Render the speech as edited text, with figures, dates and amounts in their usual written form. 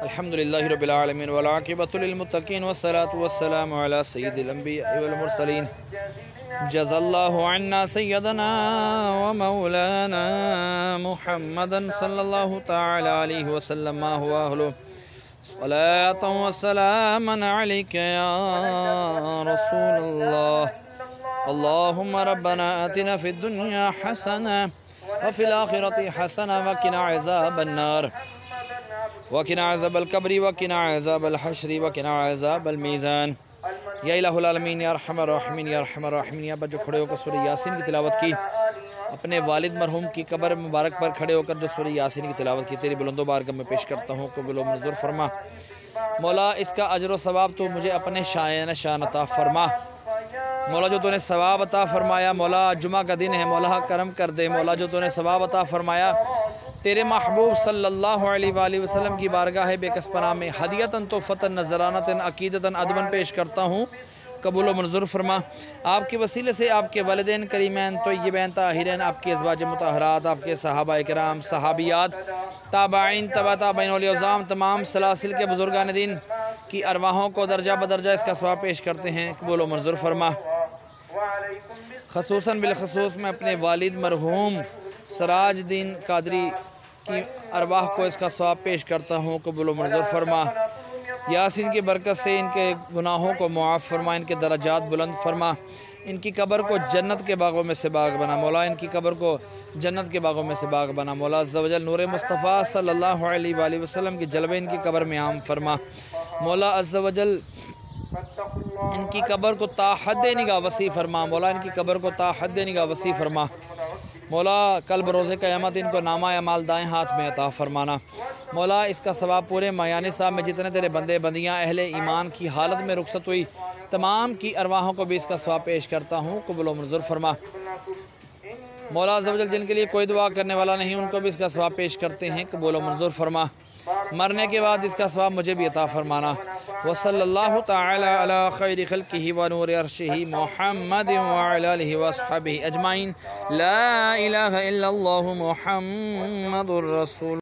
الحمدللہ رب العالمین والعاقبۃ للمتقین والصلاة والسلام علی سید الانبیاء والمرسلین جزا اللہ عنا سیدنا ومولانا محمدا صلی اللہ تعالی علیہ وسلم ما هو اہلہ صلاة وسلاما علیک یا رسول اللہ اللہم ربنا آتنا فی الدنیا حسنہ وفی الآخرۃ حسنہ وقنا عذاب النار وقنا عذاب القبر وقنا عذاب الحشر وقنا عذاب المیزان یا الہ العالمین یا ارحم الراحمین یا ارحم الراحمین۔ یا جو کھڑے ہو کر سورہ یاسین کی تلاوت کی، اپنے والد مرحوم کی قبر مبارک پر کھڑے ہو کر جو سورہ یاسین کی تلاوت کی، تیری بلند و بارگاہ میں پیش کرتا ہوں، قبول و منظور فرما مولا۔ اس کا اجر و ثواب تو مجھے اپنے شان عطا فرما مولا۔ جو تو نے ثواب عطا فرمایا مولا، جمعہ کا دن ہے مولا، کرم کر دے مولا۔ جو تو نے ثواب عطا فرمایا تیرے محبوب صلی اللہ علیہ وآلہ وسلم کی بارگاہ بے کس پناہ میں ہدیتاً تحفتاً نذرانتاً عقیدتاً ادباً پیش کرتا ہوں، قبول و منظور فرما۔ آپ کے وسیلے سے آپ کے والدین کریمین طیبین طاہرین، آپ کے ازواج مطہرات، آپ کے صحابہ کرام، صحابیات، تابعین، تبع تابعین، اولیاء اعظام، تمام سلاسل کے بزرگان دین کی ارواحوں کو درجہ بدرجہ اس کا ثواب پیش کرتے ہیں، قبول و منظور فرما۔ خصوصاً بالخصوص میں اپنے والد مرحوم سراج دین قادری کی ارواح کو اس کا ثواب پیش کرتا ہوں، قبول و منظور فرما۔ یاسین کی برکت سے ان کے گناہوں کو معاف فرما، ان کے درجات بلند فرما، ان کی قبر کو جنت کے باغوں میں سے باغ بنا مولا، ان کی قبر کو جنت کے باغوں میں سے باغ بنا مولا۔ عز و جل نور مصطفیٰ صلی اللہ علیہ وآلہ وسلم کے جلوے ان کی قبر میں عام فرما مولا۔ عز و جل ان کی قبر کو تا حد نگاہ وسیع فرما مولا، ان کی قبر کو تا حد نگاہ وسیع فرما مولا۔ کل بروز قیامت ان کو نامہ اعمال دائیں ہاتھ میں عطا فرمانا مولا۔ اس کا ثواب پورے مایان صاحب میں جتنے تیرے بندے بندیاں اہل ایمان کی حالت میں رخصت ہوئی تمام کی ارواحوں کو بھی اس کا ثواب پیش کرتا ہوں، قبول و منظور فرما مولا۔ عز و جل جن کے لیے کوئی دعا کرنے والا نہیں ان کو بھی اس کا ثواب پیش کرتے ہیں، قبول و منظور فرما۔ مرنے کے بعد اس کا ثواب مجھے بھی عطا فرمانا۔ وصلی اللہ تعالی علی خیر خلقہ ونور عرشہ محمد وعلی آلہ وصحبہ اجمعین۔ لا الہ الا اللہ محمد الرسول